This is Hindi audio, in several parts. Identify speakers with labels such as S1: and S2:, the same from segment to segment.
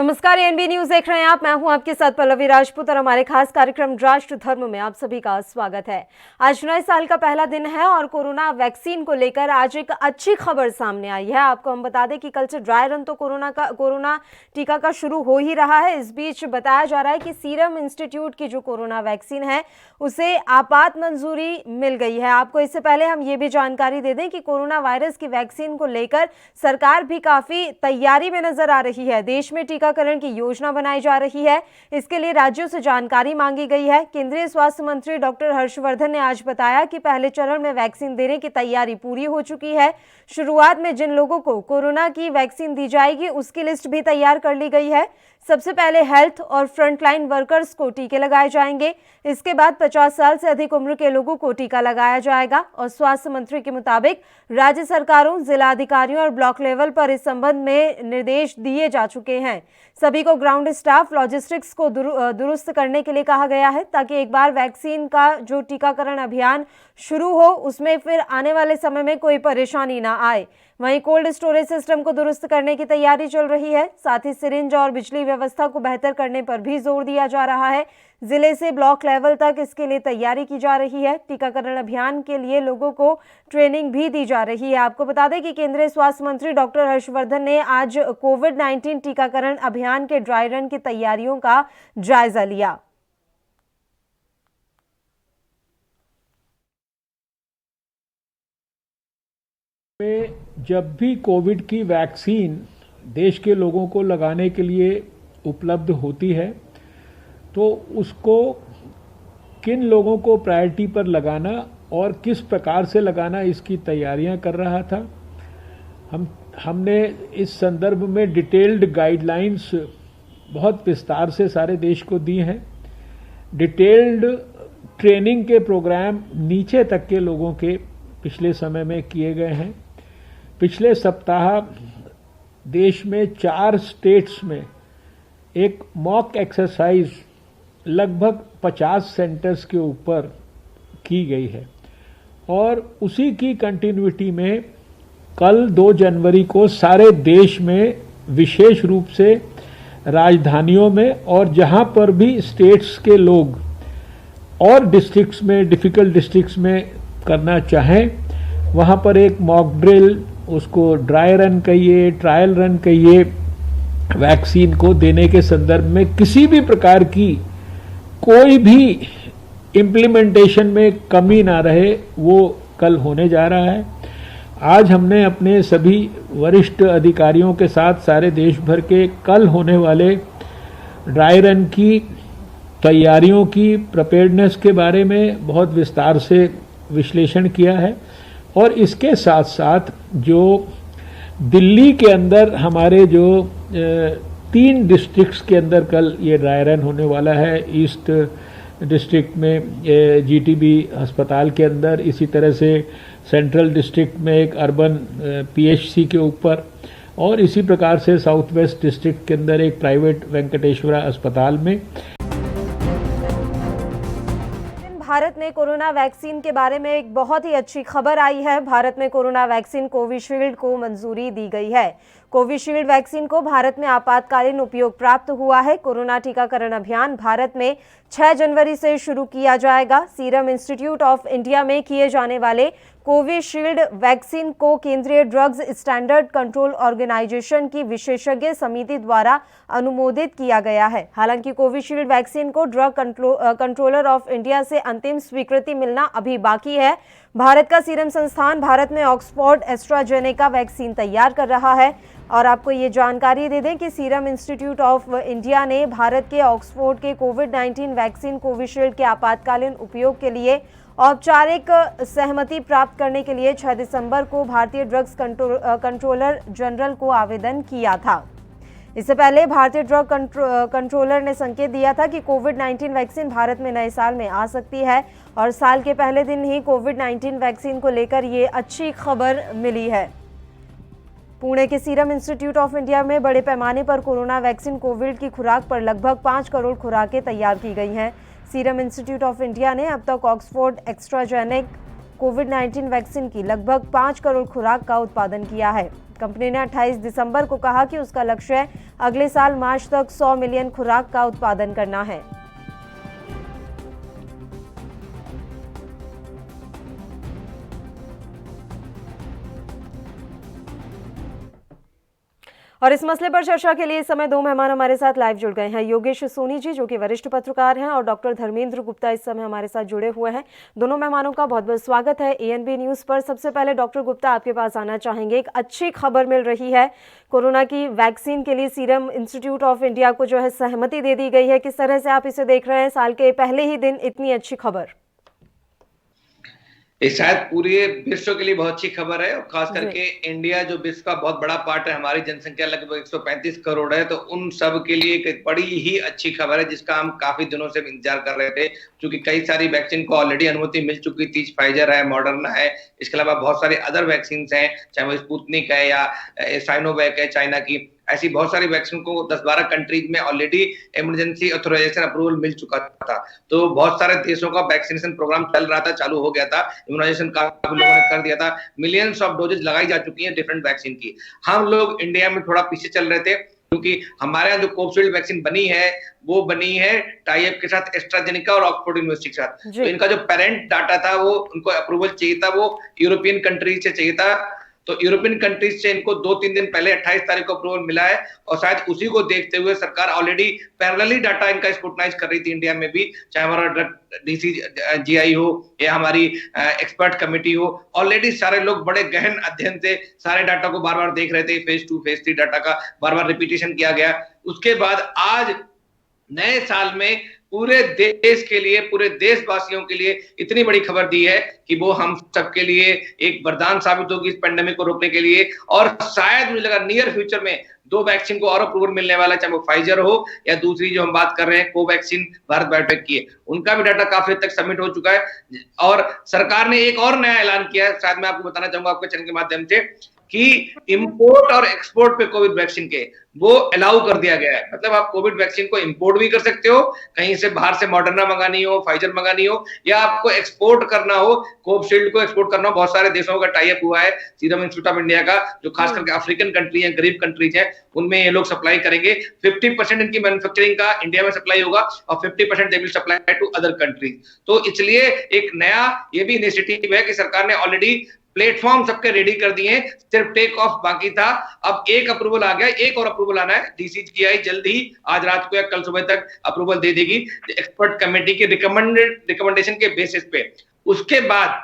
S1: नमस्कार, एएनबी न्यूज देख रहे हैं आप। मैं हूं आपके साथ पल्लवी राजपूत और हमारे खास कार्यक्रम राष्ट्र धर्म में आप सभी का स्वागत है। आज नए साल का पहला दिन है और कोरोना वैक्सीन को लेकर आज एक अच्छी खबर सामने आई है। आपको हम बता दें कि कल से ड्राई रन तो कोरोना टीका का शुरू हो ही रहा है। इस बीच बताया जा रहा है कि सीरम इंस्टीट्यूट की जो कोरोना वैक्सीन है उसे आपात मंजूरी मिल गई है। आपको इससे पहले हम ये भी जानकारी दे दें कि कोरोना वायरस की वैक्सीन को लेकर सरकार भी काफी तैयारी में नजर आ रही है। देश में टीकाकरण की योजना बनाई जा रही है। इसके लिए राज्यों से जानकारी मांगी गई है। केंद्रीय स्वास्थ्य मंत्री डॉक्टर हर्षवर्धन ने आज बताया कि पहले चरण में वैक्सीन देने की तैयारी पूरी हो चुकी है। शुरुआत में जिन लोगों को कोरोना की वैक्सीन दी जाएगी उसकी लिस्ट भी तैयार कर ली गई है। सबसे पहले हेल्थ और फ्रंटलाइन वर्कर्स को टीके लगाए जाएंगे। इसके बाद 50 साल से अधिक उम्र के लोगों को टीका लगाया जाएगा और स्वास्थ्य मंत्री के मुताबिक राज्य सरकारों, जिला अधिकारियों और ब्लॉक लेवल पर इस संबंध में निर्देश दिए जा चुके हैं। सभी को ग्राउंड स्टाफ, लॉजिस्टिक्स को दुरुस्त करने के लिए कहा गया है ताकि एक बार वैक्सीन का जो टीकाकरण अभियान शुरू हो उसमें फिर आने वाले समय में कोई परेशानी ना आए। वहीं कोल्ड स्टोरेज सिस्टम को दुरुस्त करने की तैयारी चल रही है। साथ ही सिरिंज और बिजली व्यवस्था को बेहतर करने पर भी जोर दिया जा रहा है। जिले से ब्लॉक लेवल तक इसके लिए तैयारी की जा रही है। टीकाकरण अभियान के लिए लोगों को ट्रेनिंग भी दी जा रही है। आपको बता दें कि केंद्रीय स्वास्थ्य मंत्री डॉक्टर हर्षवर्धन ने आज कोविड-19 टीकाकरण अभियान के ड्राई रन की तैयारियों का जायजा लिया।
S2: में जब भी कोविड की वैक्सीन देश के लोगों को लगाने के लिए उपलब्ध होती है तो उसको किन लोगों को प्रायोरिटी पर लगाना और किस प्रकार से लगाना इसकी तैयारियां कर रहा था। हमने इस संदर्भ में डिटेल्ड गाइडलाइंस बहुत विस्तार से सारे देश को दी हैं। डिटेल्ड ट्रेनिंग के प्रोग्राम नीचे तक के लोगों के पिछले समय में किए गए हैं। पिछले सप्ताह देश में 4 स्टेट्स में एक मॉक एक्सरसाइज लगभग 50 सेंटर्स के ऊपर की गई है और उसी की कंटिन्यूटी में कल 2 जनवरी को सारे देश में विशेष रूप से राजधानियों में और जहां पर भी स्टेट्स के लोग और डिस्ट्रिक्ट्स में, डिफिकल्ट डिस्ट्रिक्ट्स में करना चाहें वहां पर एक मॉक ड्रिल, उसको ड्राई रन कहिए, ट्रायल रन कहिए, वैक्सीन को देने के संदर्भ में किसी भी प्रकार की कोई भी इम्प्लीमेंटेशन में कमी ना रहे, वो कल होने जा रहा है। आज हमने अपने सभी वरिष्ठ अधिकारियों के साथ सारे देश भर के कल होने वाले ड्राई रन की तैयारियों की प्रिपेयर्डनेस के बारे में बहुत विस्तार से विश्लेषण किया है और इसके साथ साथ जो दिल्ली के अंदर हमारे जो 3 डिस्ट्रिक्ट्स के अंदर कल ये ड्राई रन होने वाला है, ईस्ट डिस्ट्रिक्ट में जीटीबी अस्पताल के अंदर, इसी तरह से सेंट्रल डिस्ट्रिक्ट में एक अर्बन पीएचसी के ऊपर और इसी प्रकार से साउथ वेस्ट डिस्ट्रिक्ट के अंदर एक प्राइवेट वेंकटेश्वरा अस्पताल में।
S1: भारत में कोरोना वैक्सीन के बारे में एक बहुत ही अच्छी खबर आई है। भारत में कोरोना वैक्सीन कोविशील्ड को मंजूरी दी गई है। कोविशील्ड वैक्सीन को भारत में आपातकालीन उपयोग प्राप्त हुआ है। कोरोना टीकाकरण अभियान भारत में 6 जनवरी से शुरू किया जाएगा। सीरम इंस्टीट्यूट ऑफ इंडिया में किए जाने वाले कोविशील्ड वैक्सीन को केंद्रीय ड्रग्स स्टैंडर्ड कंट्रोल ऑर्गेनाइजेशन की विशेषज्ञ समिति द्वारा अनुमोदित किया गया है। हालांकि कोविशील्ड वैक्सीन को ड्रग कंट्रोलर ऑफ इंडिया से अंतिम स्वीकृति मिलना अभी बाकी है। भारत का सीरम संस्थान भारत में ऑक्सफोर्ड एस्ट्राजेनेका वैक्सीन तैयार कर रहा है और आपको ये जानकारी दे दें कि सीरम इंस्टीट्यूट ऑफ इंडिया ने भारत के ऑक्सफोर्ड के कोविड-19 वैक्सीन कोविशील्ड के आपातकालीन उपयोग के लिए औपचारिक सहमति प्राप्त करने के लिए 6 दिसंबर को भारतीय ड्रग्स कंट्रोलर जनरल को आवेदन किया था। इससे पहले भारतीय ड्रग कंट्रोलर ने संकेत दिया था कि कोविड-19 वैक्सीन भारत में नए साल में आ सकती है और साल के पहले दिन ही कोविड-19 वैक्सीन को लेकर ये अच्छी खबर मिली है। पुणे के सीरम इंस्टीट्यूट ऑफ इंडिया में बड़े पैमाने पर कोरोना वैक्सीन कोविड की खुराक पर लगभग 5 करोड़ खुराकें तैयार की गई हैं। सीरम इंस्टीट्यूट ऑफ इंडिया ने अब तक ऑक्सफोर्ड एस्ट्राजेनेका कोविड-19 वैक्सीन की लगभग 5 करोड़ खुराक का उत्पादन किया है। कंपनी ने 28 दिसंबर को कहा कि उसका लक्ष्य अगले साल मार्च तक 100 मिलियन खुराक का उत्पादन करना है। और इस मसले पर चर्चा के लिए इस समय दो मेहमान हमारे साथ लाइव जुड़ गए हैं। योगेश सोनी जी जो कि वरिष्ठ पत्रकार हैं और डॉक्टर धर्मेंद्र गुप्ता इस समय हमारे साथ जुड़े हुए हैं। दोनों मेहमानों का बहुत बहुत स्वागत है एएनबी न्यूज़ पर। सबसे पहले डॉक्टर गुप्ता आपके पास आना चाहेंगे। एक अच्छी खबर मिल रही है, कोरोना की वैक्सीन के लिए सीरम इंस्टीट्यूट ऑफ इंडिया को जो है सहमति दे दी गई है। किस तरह से आप इसे देख रहे हैं, साल के पहले ही दिन इतनी अच्छी खबर?
S3: ये शायद पूरे विश्व के लिए बहुत अच्छी खबर है और खास करके इंडिया जो विश्व का बहुत बड़ा पार्ट है, हमारी जनसंख्या लगभग 135 करोड़ है, तो उन सब के लिए एक बड़ी ही अच्छी खबर है जिसका हम काफी दिनों से इंतजार कर रहे थे, क्योंकि कई सारी वैक्सीन को ऑलरेडी अनुमति मिल चुकी थी। फाइजर है, मॉडर्ना है, इसके अलावा बहुत सारे अदर वैक्सीन हैं, चाहे वो स्पुतनिक है या साइनोवैक है चाइना की। ऐसी बहुत सारी वैक्सीन को 10-12 कंट्रीज में ऑलरेडी इमरजेंसी ऑथराइजेशन अप्रूवल मिल चुका था। तो बहुत सारे देशों का वैक्सीनेशन प्रोग्राम चल रहा था, चालू हो गया था, इम्यूनाइजेशन काफी लोगों ने कर दिया था। मिलियंस ऑफ डोजेज लगाई जा चुकी हैं डिफरेंट वैक्सीन की। हम लोग इंडिया में थोड़ा पीछे चल रहे थे क्योंकि हमारे यहाँ जो कोविशील्ड वैक्सीन बनी है वो बनी है टाई अप के साथ एस्ट्राजेनेका और ऑक्सफोर्ड यूनिवर्सिटी के साथ। तो इनका जो पेरेंट डाटा था वो उनको अप्रूवल चाहिए था, वो यूरोपियन कंट्रीज से चाहिए था। तो यूरोपियन कंट्रीज से इनको 2-3 दिन पहले 28 तारीख को अप्रूवल मिला है और शायद उसी को देखते हुए सरकार ऑलरेडी पैरेलली डाटा इनका स्क्रूटनाइज कर रही थी इंडिया में भी, चाहे हमारा ड्रग DCGI हो या हमारी एक्सपर्ट कमेटी हो। ऑलरेडी सारे लोग बड़े गहन अध्ययन से सारे डाटा को बार बार देख रहे थे, फेज 2 फेज 3 डाटा का बार बार रिपीटेशन किया गया। उसके बाद आज नए साल में पूरे देश के लिए, पूरे देशवासियों के लिए इतनी बड़ी खबर दी है कि वो हम सबके लिए एक वरदान साबित होगी इस पेंडेमिक को रोकने के लिए। और शायद मुझे लगा नियर फ्यूचर में 2 वैक्सीन को और अप्रूवल मिलने वाला, चाहे वो फाइजर हो या दूसरी जो हम बात कर रहे हैं कोवैक्सीन भारत बायोटेक की है, उनका भी डाटा काफी हद तक सबमिट हो चुका है। और सरकार ने एक और नया ऐलान किया है, शायद मैं आपको बताना चाहूंगा आपके चैनल के माध्यम से, कि इंपोर्ट और एक्सपोर्ट पे कोविड वैक्सीन के वो अलाउ कर दिया गया है। मतलब आप कोविड वैक्सीन को इंपोर्ट भी कर सकते हो, कहीं से बाहर से मॉडर्ना मंगानी हो, फाइजर मंगानी हो, या आपको एक्सपोर्ट करना हो, कोविशील्ड को एक्सपोर्ट करना हो। बहुत सारे देशों का टाई अप हुआ है सीरम इंस्टीट्यूट ऑफ इंडिया का, जो खास करके अफ्रीकन कंट्री है, गरीब कंट्रीज है, उनमें ये लोग सप्लाई करेंगे। 50% इनकी मैन्युफैक्चरिंग का इंडिया में सप्लाई होगा और 50% they will supply to other countries. तो इसलिए एक नया ये भी इनिशिएटिव है कि सरकार ने ऑलरेडी प्लेटफॉर्म सबके रेडी कर दिए हैं, सिर्फ टेक ऑफ बाकी था। अब एक अप्रूवल आ गया, एक और अप्रूवल आना है। DCGI जल्द ही आज रात को या कल सुबह तक अप्रूवल दे देगी एक्सपर्ट कमेटी की रिकमेंडेशन के बेसिस पे। उसके बाद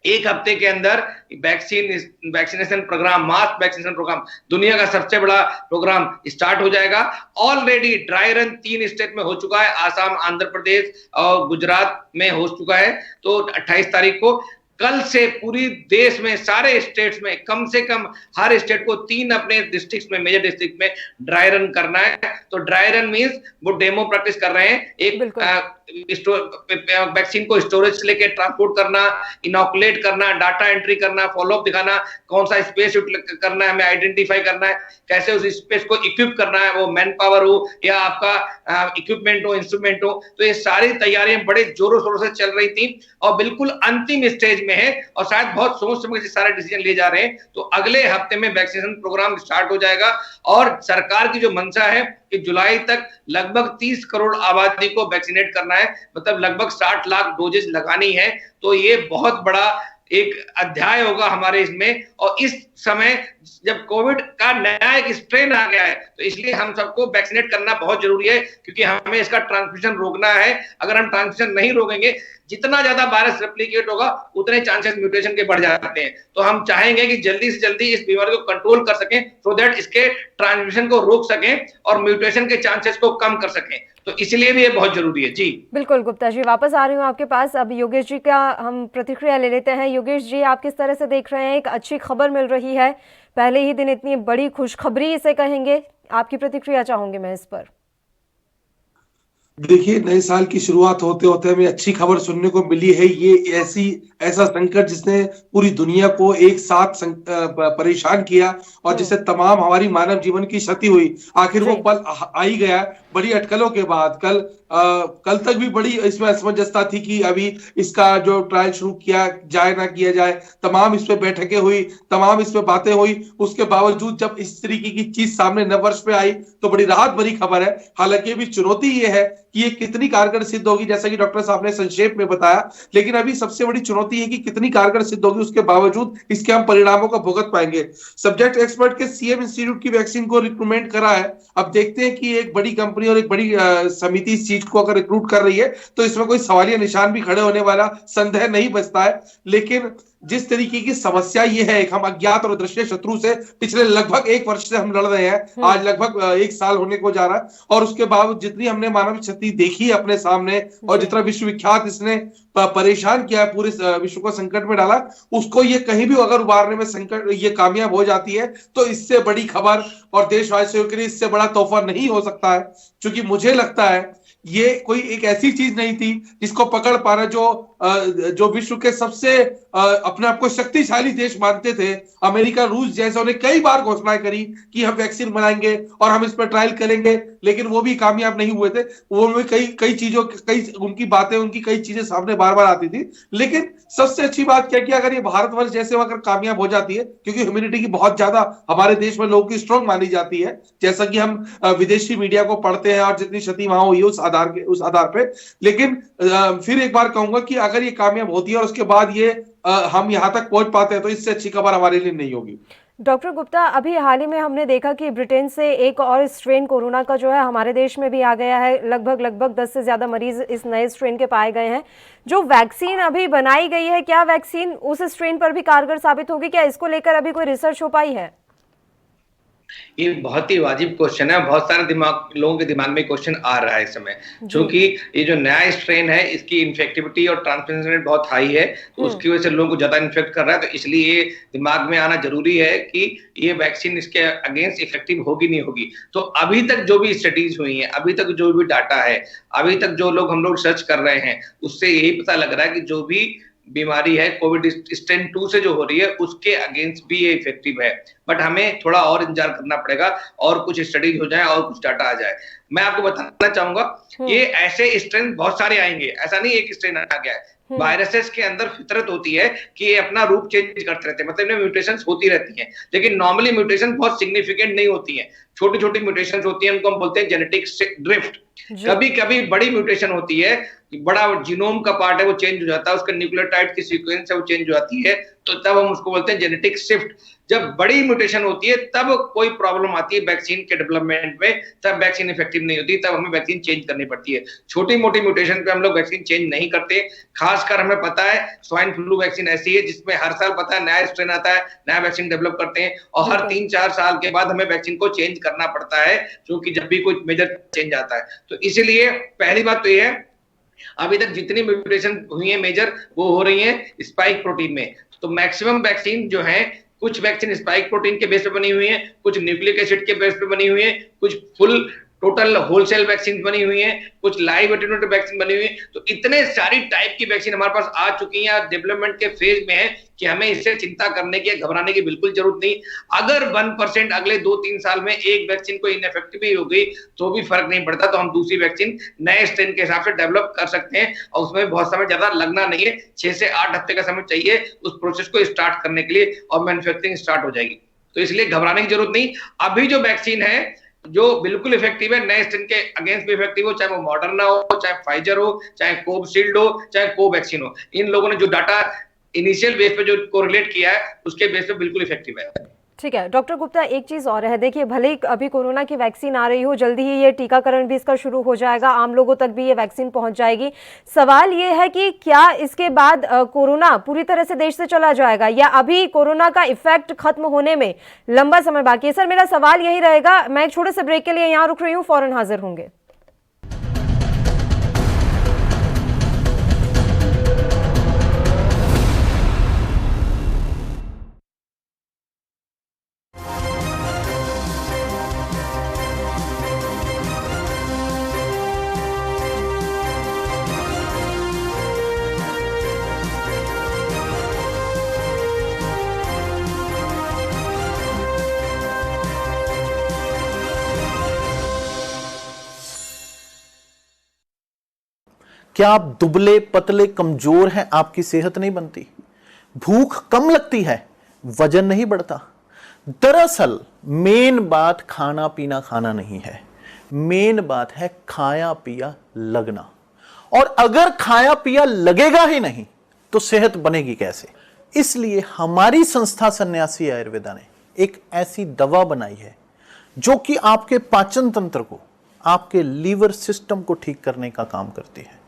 S3: एक हफ्ते के अंदर vaccination programme, mass vaccination programme, दुनिया का सबसे बड़ा प्रोग्राम स्टार्ट हो जाएगा। ऑलरेडी ड्राई रन 3 स्टेट में हो चुका है, आसाम, आंध्र प्रदेश और गुजरात में हो चुका है। तो 28 तारीख को कल से पूरी देश में सारे स्टेट्स में कम से कम हर स्टेट को 3 अपने डिस्ट्रिक्ट में, मेजर डिस्ट्रिक्ट में ड्राई रन करना है। तो ड्राई रन मींस वो डेमो प्रैक्टिस कर रहे हैं, एक वैक्सीन को स्टोरेज से लेके ट्रांसपोर्ट करना, इनॉकुलेट करना, डाटा एंट्री करना, फॉलोअप दिखाना, कौन सा स्पेस करना है, हमें आइडेंटिफाई करना है, कैसे उस स्पेस को इक्विप करना है, वो मैन पावर हो या आपका इक्विपमेंट हो, इंस्ट्रूमेंट हो। तो ये सारी तैयारियां बड़े जोरों शोरों से चल रही थी और बिल्कुल अंतिम स्टेज में है और शायद बहुत सोच समझ के सारे डिसीजन लिए जा रहे हैं। तो अगले हफ्ते में वैक्सीनेशन प्रोग्राम स्टार्ट हो जाएगा और सरकार की जो मंशा है कि जुलाई तक लगभग 30 करोड़ आबादी को वैक्सीनेट करना है, मतलब लगभग 60 लाख डोजेज लगानी है। तो ये बहुत बड़ा एक अध्याय होगा हमारे इसमें। और इस समय जब कोविड का नया एक स्ट्रेन आ गया है, तो इसलिए हम सबको वैक्सीनेट करना बहुत जरूरी है, क्योंकि हमें इसका ट्रांसमिशन रोकना है। अगर हम ट्रांसमिशन नहीं रोकेंगे, जितना ज्यादा वायरस रेप्लिकेट होगा उतने चांसेस म्यूटेशन के बढ़ जाते हैं। तो हम चाहेंगे कि जल्दी से जल्दी इस बीमारी को कंट्रोल कर सकें, सो दैट इसके ट्रांसमिशन को रोक सकें और म्यूटेशन के चांसेस को कम कर सकें। तो इसलिए भी ये बहुत जरूरी है। जी
S1: बिल्कुल गुप्ता जी, वापस आ रही हूँ आपके पास। अब योगेश जी का हम प्रतिक्रिया ले लेते हैं। योगेश जी, आप किस तरह से देख रहे हैं? एक अच्छी खबर मिल रही है, पहले ही दिन इतनी बड़ी खुशखबरी इसे कहेंगे, आपकी प्रतिक्रिया चाहूंगी मैं इस पर।
S4: देखिए, नए साल की शुरुआत होते होते हमें अच्छी खबर सुनने को मिली है। ये ऐसा संकट जिसने पूरी दुनिया को एक साथ परेशान किया और जिससे तमाम हमारी मानव जीवन की क्षति हुई, आखिर वो
S1: जी।
S4: पल आ ही गया बड़ी अटकलों के बाद। कल तक भी बड़ी इसमें असमंजसता थी कि अभी इसका जो ट्रायल शुरू किया जाए ना किया जाए, तमाम इस पे बैठकें हुई, तमाम इस पे बातें हुई। उसके बावजूद जब इस तरीके की चीज सामने नववर्ष पे आई तो बड़ी राहत भरी खबर है। हालांकि अभी चुनौती ये है कि ये कितनी कारगर सिद्ध होगी, जैसा कि डॉक्टर साहब ने संक्षेप में बताया। लेकिन अभी सबसे बड़ी चुनौती है कि कितनी कारगर सिद्ध होगी, उसके बावजूद इसके हम परिणामों को भुगत पाएंगे। सब्जेक्ट एक्सपर्ट के सीएम इंस्टीट्यूट की वैक्सीन को रिक्रूटमेंट करा है। अब देखते हैं कि एक बड़ी कंपनी और एक बड़ी समिति इस चीज को अगर रिक्रूट कर रही है तो इसमें कोई सवालिया निशान भी खड़े होने वाला संदेह नहीं बचता है। लेकिन जिस तरीके की समस्या ये है, एक हम अज्ञात और अदृश्य शत्रु से पिछले लगभग 1 वर्ष से हम लड़ रहे हैं, आज लगभग 1 साल होने को जा रहा है, और उसके बावजूद जितनी हमने मानव क्षति देखी है अपने सामने और जितना विश्वविख्यात इसने परेशान किया है, पूरे विश्व को संकट में डाला, उसको ये कहीं भी अगर उबारने में संकट ये कामयाब हो जाती है तो इससे बड़ी खबर और देशवासियों के लिए इससे बड़ा तोहफा नहीं हो सकता है। क्योंकि मुझे लगता है ये कोई एक ऐसी चीज नहीं थी जिसको पकड़ पाना जो विश्व के सबसे अपने आप को शक्तिशाली देश मानते थे, अमेरिका, रूस जैसे, उन्हें कई बार घोषणाएं करी कि हम वैक्सीन बनाएंगे और हम इस पर ट्रायल करेंगे, लेकिन वो भी कामयाब नहीं हुए थे। वो में कई चीजों कई उनकी बातें, उनकी कई चीजें सामने बार बार आती थी। लेकिन सबसे अच्छी बात क्या कि अगर ये भारतवर्ष जैसे अगर कामयाब हो जाती है, क्योंकि ह्यूमिनिटी की बहुत ज्यादा हमारे देश में लोगों की स्ट्रांग मानी जाती है, जैसा कि हम विदेशी मीडिया को पढ़ते हैं और जितनी क्षति वहां हुई है उस आधार पे। लेकिन फिर एक बार कहूंगा कि अगर ये कामयाब होती है और उसके बाद ये हम यहां तक पहुंच पाते हैं तो इससे अच्छी खबर हमारे लिए नहीं होगी।
S1: डॉक्टर गुप्ता, अभी हाल ही में हमने देखा कि ब्रिटेन से एक और स्ट्रेन कोरोना का जो है हमारे देश में भी आ गया है। लगभग 10 से ज्यादा मरीज इस नए स्ट्रेन के पाए गए हैं। जो वैक्सीन अभी बनाई गई है, क्या वैक्सीन उस स्ट्रेन पर भी कारगर साबित होगी? क्या इसको लेकर अभी कोई रिसर्च हो पाई है?
S3: ये बहुत ही वाजिब क्वेश्चन है। बहुत सारे लोगों के दिमाग में क्वेश्चन आ रहा है इस समय, क्योंकि ये जो नया स्ट्रेन है इसकी इन्फेक्टिविटी और ट्रांसमिशन रेट बहुत हाई है, तो उसकी वजह से लोगों को ज्यादा इन्फेक्ट कर रहा है। तो इसलिए ये दिमाग में आना जरूरी है कि ये वैक्सीन इसके अगेंस्ट इफेक्टिव होगी नहीं होगी। तो अभी तक जो भी स्टडीज हुई है, अभी तक जो भी डाटा है, अभी तक जो हम लोग सर्च कर रहे हैं, उससे यही पता लग रहा है कि जो भी बीमारी है कोविड स्ट्रेन 2 से जो हो रही है उसके अगेंस्ट भी ये इफेक्टिव है। बट हमें थोड़ा और इंतजार करना पड़ेगा और कुछ स्टडीज हो जाए और कुछ डाटा आ जाए। मैं आपको बताना चाहूंगा, ये ऐसे स्ट्रेन बहुत सारे आएंगे, ऐसा नहीं एक स्ट्रेन आ गया है। वायरसेस के अंदर फितरत होती है कि ये अपना रूप चेंज करते रहते हैं, मतलब इनमें म्यूटेशंस होती रहती हैं, लेकिन नॉर्मली म्यूटेशन बहुत सिग्निफिकेंट नहीं होती हैं। छोटी छोटी म्यूटेशंस होती हैं, उनको हम बोलते हैं जेनेटिक ड्रिफ्ट। कभी कभी बड़ी म्यूटेशन होती है, बड़ा जीनोम का पार्ट है वो चेंज हो जाता है, उसका न्यूक्लियोटाइड की सीक्वेंस है वो चेंज हो जाती है, तो तब हम उसको बोलते हैं जेनेटिक शिफ्ट। जब बड़ी म्यूटेशन होती है तब कोई प्रॉब्लम आती है वैक्सीन के डेवलपमेंट में, तब वैक्सीन इफेक्टिव नहीं होती, तब हमें वैक्सीन चेंज करनी पड़ती है। छोटी मोटी म्यूटेशन पे हम लोग वैक्सीन चेंज नहीं करते। खासकर हमें पता है स्वाइन फ्लू वैक्सीन ऐसी है जिसमें हर साल पता है नया स्ट्रेन आता है, नया वैक्सीन डेवलप करते हैं और हर 3-4 साल के बाद हमें वैक्सीन को चेंज करना पड़ता है, क्योंकि जब भी कोई मेजर चेंज आता है। तो इसीलिए पहली बात तो ये है, अभी तक जितनी म्यूटेशन हुई है मेजर, वो हो रही है स्पाइक प्रोटीन में। तो मैक्सिमम वैक्सीन जो है, कुछ वैक्सीन स्पाइक प्रोटीन के बेस पे बनी हुई है, कुछ न्यूक्लिक एसिड के बेस पे बनी हुई है, कुछ फुल टोटल होलसेल वैक्सीन बनी हुई है, कुछ लाइव एटेन्यूएटेड वैक्सीन बनी हुई है। तो इतने सारी टाइप की वैक्सीन हमारे पास आ चुकी है, डेवलपमेंट के फेज में है कि हमें इससे चिंता करने की, घबराने की बिल्कुल जरूरत नहीं। अगर 1% अगले 2-3 साल में एक वैक्सीन को इनइफेक्टिव ही हो गई तो भी फर्क नहीं पड़ता, तो हम दूसरी वैक्सीन नए स्ट्रेन के हिसाब से डेवलप कर सकते हैं और उसमें बहुत समय ज्यादा लगना नहीं है। 6 से 8 हफ्ते का समय चाहिए उस प्रोसेस को स्टार्ट करने के लिए और मैन्युफैक्चरिंग स्टार्ट हो जाएगी। तो इसलिए घबराने की जरूरत नहीं। अभी जो वैक्सीन है जो बिल्कुल इफेक्टिव है, नए स्ट्रेन के अगेंस्ट भी इफेक्टिव हो, चाहे वो मॉडर्ना हो, चाहे फाइजर हो, चाहे कोविशील्ड हो, चाहे कोवैक्सीन हो, इन लोगों ने जो डाटा इनिशियल बेस पे जो कोरिलेट किया है उसके बेस पे बिल्कुल इफेक्टिव है।
S1: ठीक है डॉक्टर गुप्ता, एक चीज़ और है, देखिए भले ही अभी कोरोना की वैक्सीन आ रही हो, जल्दी ही ये टीकाकरण भी इसका शुरू हो जाएगा, आम लोगों तक भी ये वैक्सीन पहुंच जाएगी। सवाल ये है कि क्या इसके बाद कोरोना पूरी तरह से देश से चला जाएगा या अभी कोरोना का इफेक्ट खत्म होने में लंबा समय बाकी है? सर, मेरा सवाल यही रहेगा। मैं एक छोटे से ब्रेक के लिए यहाँ रुक रही हूँ, फौरन हाजिर होंगे।
S5: क्या आप दुबले पतले कमजोर हैं, आपकी सेहत नहीं बनती? भूख कम लगती है, वजन नहीं बढ़ता? दरअसल मेन बात खाना पीना खाना नहीं है, मेन बात है खाया पिया लगना। और अगर खाया पिया लगेगा ही नहीं तो सेहत बनेगी कैसे? इसलिए हमारी संस्था सन्यासी आयुर्वेदा ने एक ऐसी दवा बनाई है जो कि आपके पाचन तंत्र को, आपके लीवर सिस्टम को ठीक करने का काम करती है,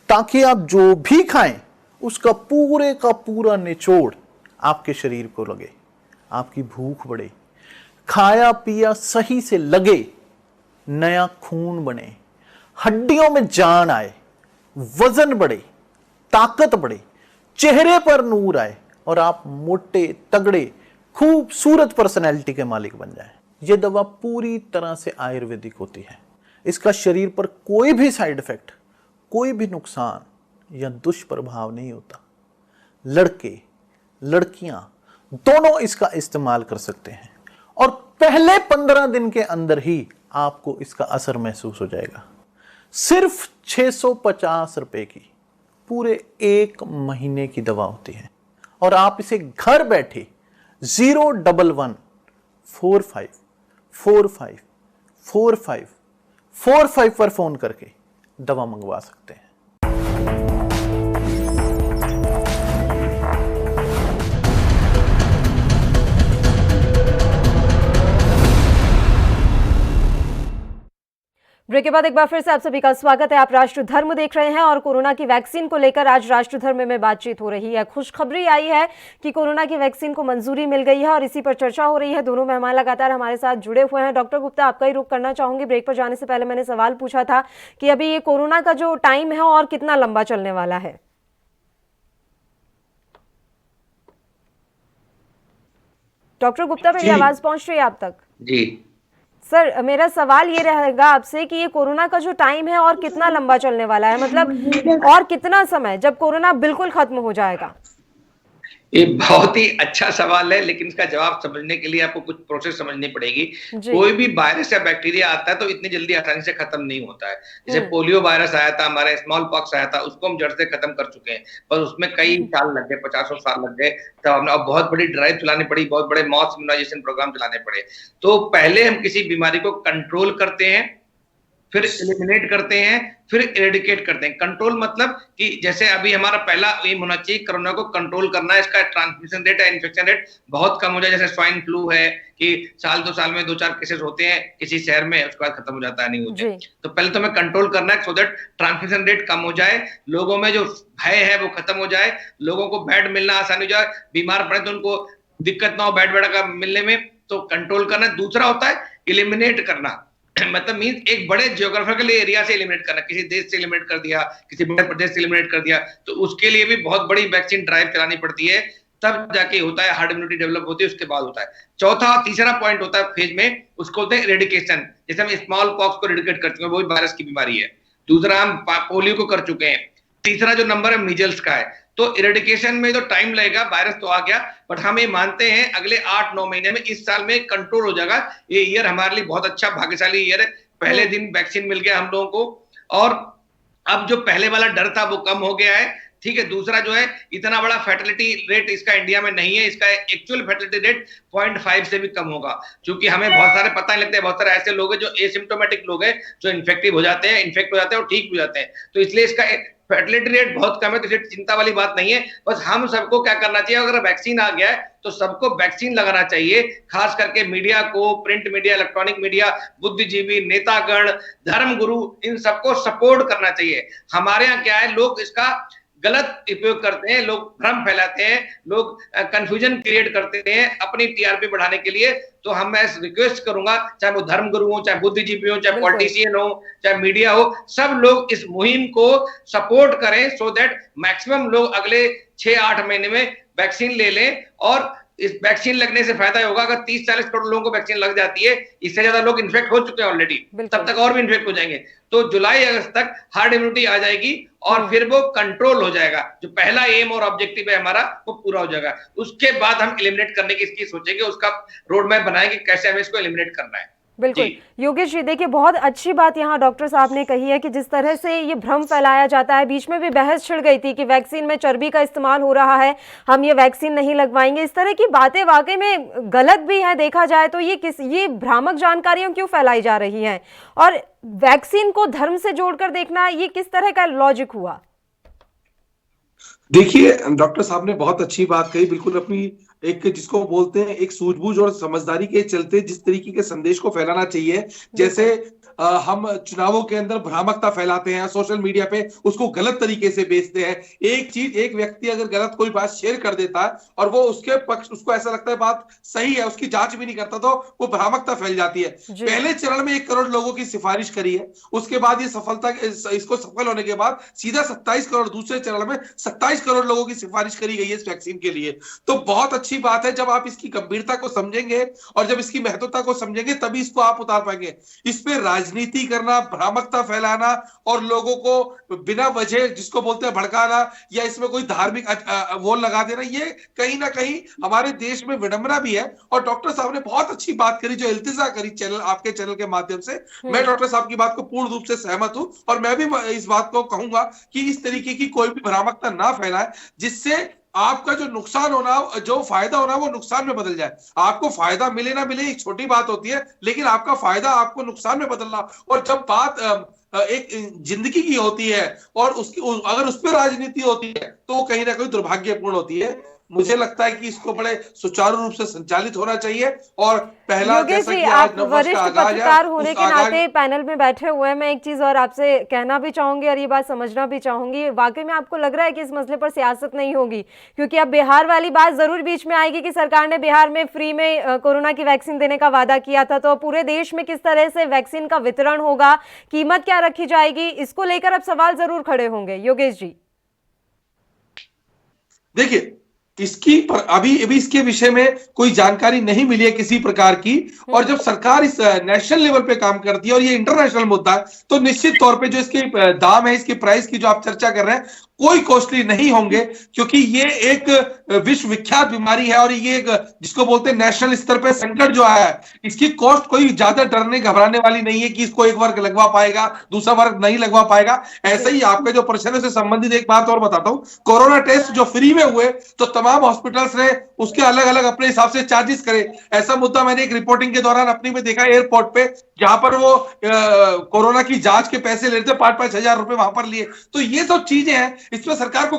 S5: ताकि आप जो भी खाएं उसका पूरे का पूरा निचोड़ आपके शरीर को लगे, आपकी भूख बढ़े, खाया पिया सही से लगे, नया खून बने, हड्डियों में जान आए, वजन बढ़े, ताकत बढ़े, चेहरे पर नूर आए और आप मोटे तगड़े खूबसूरत पर्सनैलिटी के मालिक बन जाएं। यह दवा पूरी तरह से आयुर्वेदिक होती है। इसका शरीर पर कोई भी साइड इफेक्ट, कोई भी नुकसान या दुष्प्रभाव नहीं होता। लड़के लड़कियां दोनों इसका इस्तेमाल कर सकते हैं और पहले 15 दिन के अंदर ही आपको इसका असर महसूस हो जाएगा। सिर्फ 650 रुपए की पूरे 1 महीने की दवा होती है और आप इसे घर बैठे 01145454545 पर फोन करके दवा मंगवा सकते हैं।
S1: ब्रेक के बाद एक बार फिर से आप सभी का स्वागत है। आप राष्ट्र धर्म देख रहे हैं और कोरोना की वैक्सीन को लेकर आज राष्ट्र धर्म में बातचीत हो रही है। खुशखबरी आई है कि कोरोना की वैक्सीन को मंजूरी मिल गई है और इसी पर चर्चा हो रही है। दोनों मेहमान लगातार हमारे साथ जुड़े हुए हैं। डॉक्टर गुप्ता, आपका ही रुख करना चाहूंगी। ब्रेक पर जाने से पहले मैंने सवाल पूछा था कि अभी ये कोरोना का जो टाइम है और कितना लंबा चलने वाला है। डॉक्टर गुप्ता, मेरी आवाज पहुंच रही है आप तक?
S3: जी
S1: सर, मेरा सवाल ये रहेगा आपसे कि ये कोरोना का जो टाइम है और कितना लंबा चलने वाला है, मतलब और कितना समय जब कोरोना बिल्कुल खत्म हो जाएगा?
S3: ये बहुत ही अच्छा सवाल है, लेकिन इसका जवाब समझने के लिए आपको कुछ प्रोसेस समझनी पड़ेगी। कोई भी वायरस या बैक्टीरिया आता है तो इतनी जल्दी आसानी से खत्म नहीं होता है। जैसे पोलियो वायरस आया था, हमारे स्मॉल पॉक्स आया था, उसको हम जड़ से खत्म कर चुके हैं, पर उसमें कई साल लग गए, 50 साल लग गए। तब हमने बहुत बड़ी ड्राइव चलानी पड़ी, बहुत बड़े मॉस इम्यूनाइजेशन प्रोग्राम चलाने पड़े। तो पहले हम किसी बीमारी को कंट्रोल करते हैं, फिर एलिमिनेट करते हैं, फिर एरेडिकेट करते हैं। कंट्रोल मतलब कि जैसे अभी हमारा पहला एम होना चाहिए कोरोना को कंट्रोल करना है, इसका ट्रांसमिशन रेट या इन्फेक्शन रेट बहुत कम हो जाए। जैसे स्वाइन फ्लू है कि साल 2 साल में 2-4 केसेस होते हैं किसी शहर में, उसके बाद खत्म हो जाता है, नहीं होते। तो पहले तो हमें कंट्रोल करना है सो दैट ट्रांसमिशन रेट कम हो जाए, लोगों में जो भय है वो खत्म हो जाए, लोगों को बेड मिलना आसान हो जाए, बीमार पड़े तो उनको दिक्कत ना हो बेड का मिलने में, तो कंट्रोल करना। दूसरा होता है एलिमिनेट करना, मतलब मीन्स एक बड़े जियोग्राफिकल एरिया से एलिमिनेट करना, किसी देश से एलिमिनेट कर दिया, किसी बड़े प्रदेश से एलिमिनेट कर दिया, तो उसके लिए भी बहुत बड़ी वैक्सीन ड्राइव चलानी पड़ती है, तब जाके होता है, हार्ड इम्यूनिटी डेवलप होती है, उसके बाद होता है। चौथा और तीसरा पॉइंट होता है फेज में, उसको होते हैं एरेडिकेशन। जैसे हम स्मॉल पॉक्स को एरेडिकेट कर चुके हैं, वो भी वायरस की बीमारी है। दूसरा हम पोलियो को कर चुके हैं। तीसरा जो नंबर है मीजल्स का है। तो इरेडिकेशन में तो टाइम लगेगा, वायरस तो आ गया, बट हम ये मानते हैं अगले 8-9 महीने में इस साल में कंट्रोल हो जाएगा। ये ईयर हमारे लिए बहुत अच्छा भाग्यशाली ईयर है। पहले दिन वैक्सीन मिल गया हम लोगों को और अब जो पहले वाला डर था वो कम हो गया है, ठीक है। दूसरा जो है, इतना बड़ा फर्टिलिटी रेट इसका इंडिया में नहीं है, इसका एक्चुअल फर्टिलिटी रेट 0.5 से भी कम होगा, क्योंकि हमें बहुत सारे पता नहीं लगते। बहुत सारे ऐसे लोग हैं जो एसिम्प्टोमेटिक लोग हैं, जो इन्फेक्ट हो जाते हैं और ठीक हो जाते हैं, तो इसलिए इसका फर्टिलिटी रेट बहुत कम है, तो इसलिए चिंता वाली बात नहीं है। बस हम सबको क्या करना चाहिए, अगर वैक्सीन आ गया है तो सबको वैक्सीन लगाना चाहिए, खास करके मीडिया को, प्रिंट मीडिया, इलेक्ट्रॉनिक मीडिया, बुद्धिजीवी, नेतागण, धर्मगुरु, इन सबको सपोर्ट करना चाहिए। हमारे यहाँ क्या है, लोग इसका गलत उपयोग करते हैं, लोग भ्रम फैलाते हैं, लोग कंफ्यूजन क्रिएट करते हैं अपनी टीआरपी बढ़ाने के लिए। तो हम मैं रिक्वेस्ट करूंगा, चाहे वो धर्मगुरु हो, चाहे बुद्धिजीवी हो, चाहे पॉलिटिशियन हो, चाहे मीडिया हो, सब लोग इस मुहिम को सपोर्ट करें, सो दैट मैक्सिमम लोग अगले 6-8 महीने में वैक्सीन ले लें। और इस वैक्सीन लगने से फायदा होगा, अगर 30-40 करोड़ लोगों को वैक्सीन लग जाती है, इससे ज्यादा लोग इन्फेक्ट हो चुके हैं ऑलरेडी, तब तक और भी इन्फेक्ट हो जाएंगे, तो जुलाई-अगस्त तक हार्ड इम्यूनिटी आ जाएगी और फिर वो कंट्रोल हो जाएगा। जो पहला एम और ऑब्जेक्टिव है हमारा, वो पूरा हो जाएगा। उसके बाद हम एलिमिनेट करने की इसकी सोचेंगे, उसका रोड मैप बनाएंगे कैसे हमें इसको एलिमिनेट करना है।
S1: बिल्कुल
S3: जी।
S1: योगेश जी, देखिए बहुत अच्छी बात यहाँ डॉक्टर साहब ने कही है कि जिस तरह से ये भ्रम फैलाया जाता है, बीच में भी बहस छिड़ गई थी कि वैक्सीन में चर्बी का इस्तेमाल हो रहा है, हम ये वैक्सीन नहीं लगवाएंगे। इस तरह की बातें वाकई में गलत भी है, देखा जाए तो ये भ्रामक जानकारियां क्यों फैलाई जा रही हैं? और वैक्सीन को धर्म से जोड़कर देखना, ये किस तरह का लॉजिक हुआ?
S4: देखिए, डॉक्टर साहब ने बहुत अच्छी बात कही, बिल्कुल अपनी एक जिसको बोलते हैं एक सूझबूझ और समझदारी के चलते जिस तरीके के संदेश को फैलाना चाहिए, जैसे हम चुनावों के अंदर भ्रामकता फैलाते हैं, सोशल मीडिया पे उसको गलत तरीके से बेचते हैं। एक व्यक्ति अगर गलत कोई बात शेयर कर देता है और वो उसके पक्ष, उसको ऐसा लगता है बात सही है, उसकी जांच भी नहीं करता, तो वो भ्रामकता फैल जाती है। पहले चरण में 1 करोड़ लोगों की सिफारिश करी है, उसके बाद ये इसको सफल होने के बाद सीधा 27 करोड़, दूसरे चरण में 27 करोड़ लोगों की सिफारिश करी गई है इस वैक्सीन के लिए। तो बहुत अच्छी बात है, जब आप इसकी गंभीरता को समझेंगे और जब इसकी महत्वता को समझेंगे तभी इसको आप उतार पाएंगे। इस पे राजनीति करना, भ्रामकता फैलाना और लोगों को बिना वजह जिसको बोलते हैं भड़काना या इसमें कोई धार्मिक वो लगा देना, ये कहीं ना कहीं हमारे देश में विडंबना भी है। और डॉक्टर साहब ने बहुत अच्छी बात करी, जो इल्तिजा करी आपके चैनल के माध्यम से। मैं डॉक्टर साहब की बात को पूर्ण रूप से सहमत हूं और मैं भी इस बात को कहूंगा कि इस तरीके की कोई भी भ्रामकता ना फैलाए, जिससे आपका जो नुकसान होना, जो फायदा होना, वो नुकसान में बदल जाए। आपको फायदा मिले ना मिले एक छोटी बात होती है, लेकिन आपका फायदा आपको नुकसान में बदलना, और जब बात एक जिंदगी की होती है और उसकी अगर उस पर राजनीति होती है तो वो कहीं ना कहीं दुर्भाग्यपूर्ण होती है। मुझे लगता है कि इसको बड़े सुचारू रूप से संचालित होना चाहिए। और पहला,
S1: योगेश जी, आप वरिष्ठ पत्रकार होने के नाते पैनल में बैठे हुए हैं, मैं एक चीज और आपसे कहना भी चाहूंगी और ये बात समझना भी चाहूंगी, वाकई में आपको लग रहा है कि इस मसले पर सियासत नहीं होगी? क्योंकि अब बिहार वाली बात जरूर बीच में आएगी कि सरकार ने बिहार में फ्री में कोरोना की वैक्सीन देने का वादा किया था, तो पूरे देश में किस तरह से वैक्सीन का वितरण होगा, कीमत क्या रखी जाएगी, इसको लेकर अब सवाल जरूर खड़े होंगे। योगेश जी,
S4: देखिए, अभी इसके विषय में कोई जानकारी नहीं मिली है किसी प्रकार की, और जब सरकार इस नेशनल लेवल पे काम करती है और ये इंटरनेशनल मुद्दा है, तो निश्चित तौर पे जो इसके दाम है, इसकी प्राइस की जो आप चर्चा कर रहे हैं, कोई कॉस्टली नहीं होंगे, क्योंकि ये एक विश्व विख्यात बीमारी है और ये एक जिसको बोलते हैं नेशनल स्तर पे संकट जो आया है, इसकी कॉस्ट कोई ज्यादा डरने घबराने वाली नहीं है कि इसको एक वर्ग लगवा पाएगा, दूसरा वर्ग नहीं लगवा पाएगा। ऐसे ही आपके जो प्रश्न से संबंधित एक बात और बताता हूं, कोरोना टेस्ट जो फ्री में हुए तो तमाम हॉस्पिटल्स ने उसके अलग अलग अपने हिसाब से चार्जेस करे। ऐसा मुद्दा मैंने एक रिपोर्टिंग के दौरान अपनी में देखा एयरपोर्ट पे, जहां पर वो कोरोना की जांच के पैसे ले रहे थे, 5-5 हजार रुपए वहां पर लिए। तो ये सब चीजें हैं, इसमें सरकार को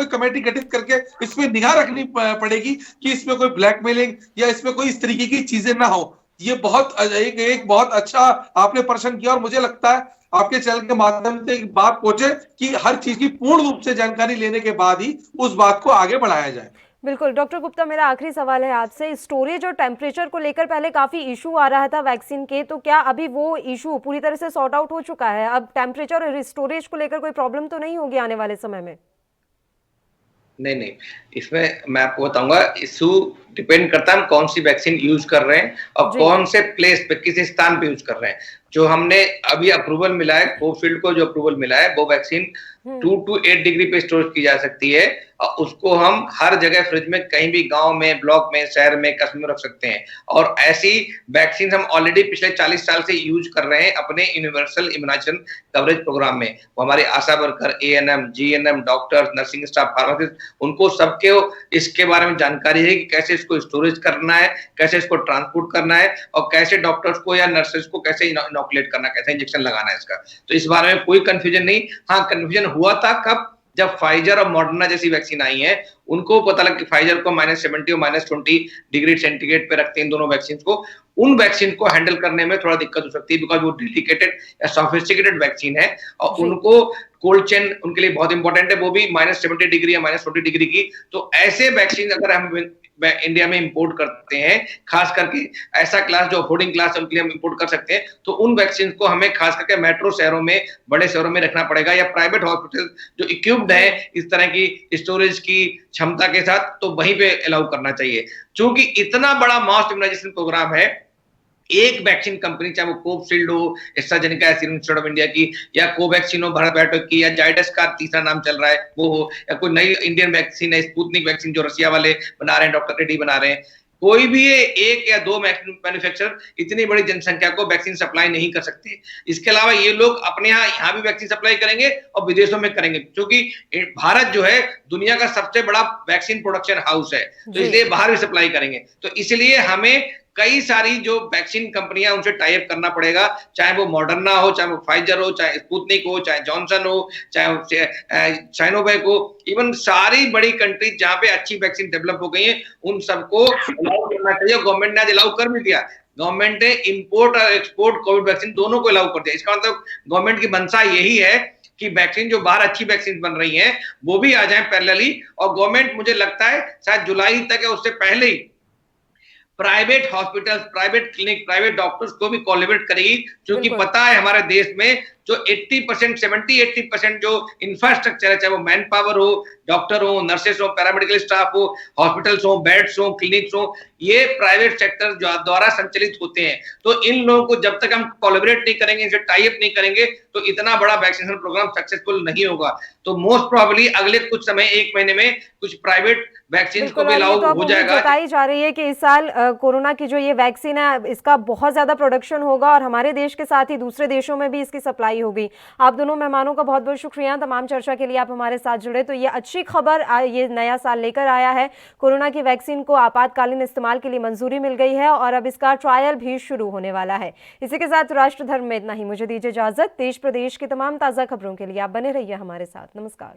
S4: एक कमेटी गठित करके इसमें निगाह रखनी पड़ेगी कि इसमें कोई ब्लैकमेलिंग या इसमें कोई इस तरीके की चीजें ना हो। ये बहुत एक बहुत अच्छा आपने प्रश्न किया और मुझे लगता है आपके चैनल के माध्यम से एक बात पहुंचे कि हर चीज की पूर्ण रूप से जानकारी लेने के बाद ही उस बात को आगे बढ़ाया जाए।
S1: बिल्कुल। डॉक्टर गुप्ता, मेरा आखिरी सवाल है आपसे, स्टोरेज और टेम्परेचर को लेकर पहले काफी इशू आ रहा था वैक्सीन के, तो क्या अभी वो इशू पूरी तरह से सॉर्ट आउट हो चुका है? अब टेम्परेचर और स्टोरेज को लेकर कोई प्रॉब्लम तो नहीं होगी आने वाले समय में?
S3: नहीं, इसमें मैं आपको बताऊंगा, इशू डिपेंड करता है हम कौन सी वैक्सीन यूज कर रहे हैं और कौन से प्लेस पे, किस स्थान पे यूज कर रहे हैं। जो हमने अभी अप्रूवल मिला है, कोविशील्ड को जो अप्रूवल मिला है, वो वैक्सीन 2 to 8 डिग्री पे स्टोर की जा सकती है और उसको हम हर जगह फ्रिज में, कहीं भी गांव में, ब्लॉक में, शहर में, कस्बे में रख सकते हैं। और ऐसी वैक्सीन हम ऑलरेडी पिछले 40 साल से यूज कर रहे हैं अपने यूनिवर्सल इम्यूनाइजेशन कवरेज प्रोग्राम में। वो हमारे ASHA worker, ANM, GNM, doctors, nursing staff, pharmacist, उनको सबके इसके बारे में जानकारी है कि कैसे इसको स्टोरेज करना है, कैसे इसको ट्रांसपोर्ट करना है और कैसे डॉक्टर्स को या नर्सेज को कैसे इनॉकुलेट करना, कैसे इंजेक्शन लगाना है इसका। तो इस बारे में कोई कंफ्यूजन नहीं। हाँ, कंफ्यूजन हुआ था कब? जब फाइजर और मॉडर्ना जैसी वैक्सीन आई है, उनको पता लगा कि फाइजर को -70 और -20 डिग्री सेंटीग्रेड पे रखते हैं दोनों वैक्सीन को। उन वैक्सीन को हैंडल करने में थोड़ा दिक्कत हो सकती है, बिकॉज वो डेडिकेटेड या सोफिस्टिकेटेड वैक्सीन है और उनको कोल्ड चेन उनके लिए बहुत इंपॉर्टेंट है, वो भी -70 डिग्री या -40 डिग्री की। तो ऐसे वैक्सीन अगर हम इंडिया में इंपोर्ट करते हैं, खास करके ऐसा क्लास जो अफोर्डिंग क्लास है उनके लिए हम इंपोर्ट कर सकते हैं, तो उन वैक्सीन को हमें खास करके मेट्रो शहरों में, बड़े शहरों में रखना पड़ेगा, या प्राइवेट हॉस्पिटल जो इक्विप्ड है इस तरह की स्टोरेज की क्षमता के साथ, तो वहीं पे अलाउ करना चाहिए। क्योंकि इतना बड़ा मास इम्यूनाइजेशन प्रोग्राम है, एक वैक्सीन कंपनी, चाहे वो कोविशील्ड हो, AstraZeneca serum institute of India की, या कोवैक्सीन हो भारत बायोटेक की, या जाइडस का तीसरा नाम चल रहा है वो हो, या कोई नई इंडियन वैक्सीन है स्पुतनिक वैक्सीन जो रशिया वाले बना रहे हैं, डॉक्टर रेड्डी बना रहे हैं, कोई भी एक या दो मैन्युफैक्चरर इतनी बड़ी जनसंख्या को वैक्सीन सप्लाई नहीं कर सकते। इसके अलावा ये लोग अपने यहाँ भी वैक्सीन सप्लाई करेंगे और विदेशों में करेंगे, क्योंकि भारत जो है दुनिया का सबसे बड़ा वैक्सीन प्रोडक्शन हाउस है, तो इसलिए बाहर भी सप्लाई करेंगे। तो इसलिए हमें कई सारी जो वैक्सीन कंपनियां उनसे टाई अप करना पड़ेगा, चाहे वो मॉडर्ना हो, चाहे वो फाइजर हो, चाहे स्पुतनिक हो, चाहे जॉनसन हो, चाहे साइनोवैक हो, इवन सारी बड़ी कंट्रीज जहां पे अच्छी वैक्सीन डेवलप हो गई है उन सबको अलाउ करना चाहिए। गवर्नमेंट ने आज अलाउ कर भी दिया। गवर्नमेंट ने इंपोर्ट और एक्सपोर्ट कोविड वैक्सीन दोनों को अलाउ कर दिया। इसका मतलब गवर्नमेंट की मंशा यही है कि वैक्सीन जो बाहर अच्छी वैक्सीन बन रही हैं वो भी आ जाए पैरेलली, और गवर्नमेंट मुझे लगता है शायद जुलाई तक या उससे पहले ही private hospitals, private clinic, private doctors को भी कोलैबोरेट करेगी, क्योंकि पता है हमारे देश में जो 80%, 70-80% जो इंफ्रास्ट्रक्चर है, चाहे वो मैन पावर हो, डॉक्टर हो, नर्सेस हो, पैरामेडिकल स्टाफ हो, हॉस्पिटल्स हो, बेड्स हो, क्लिनिक्स हो, ये प्राइवेट सेक्टर द्वारा संचालित होते हैं। तो इन लोगों को जब तक हम कोलैबोरेट नहीं करेंगे, इनसे टाई अप नहीं करेंगे, तो इतना बड़ा वैक्सीनेशन प्रोग्राम सक्सेसफुल नहीं होगा। तो मोस्ट प्रोबेबली अगले कुछ समय, 1 महीने में कुछ प्राइवेट वैक्सीन को भी लागू हो जाएगा।
S1: बताई जा रही है कि इस साल कोरोना की जो ये वैक्सीन है इसका बहुत ज्यादा प्रोडक्शन होगा और हमारे देश के साथ ही दूसरे देशों में भी इसकी सप्लाई होगी। आप दोनों मेहमानों का बहुत बहुत शुक्रिया, तमाम चर्चा के लिए आप हमारे साथ जुड़े। तो ये अच्छी खबर ये नया साल लेकर आया है। कोरोना की वैक्सीन को आपातकालीन इस्तेमाल के लिए मंजूरी मिल गई है और अब इसका ट्रायल भी शुरू होने वाला है। इसी के साथ राष्ट्र धर्म में इतना ही। मुझे दीजिए इजाजत। देश प्रदेश की तमाम ताजा खबरों के लिए आप बने रहिए हमारे साथ। नमस्कार।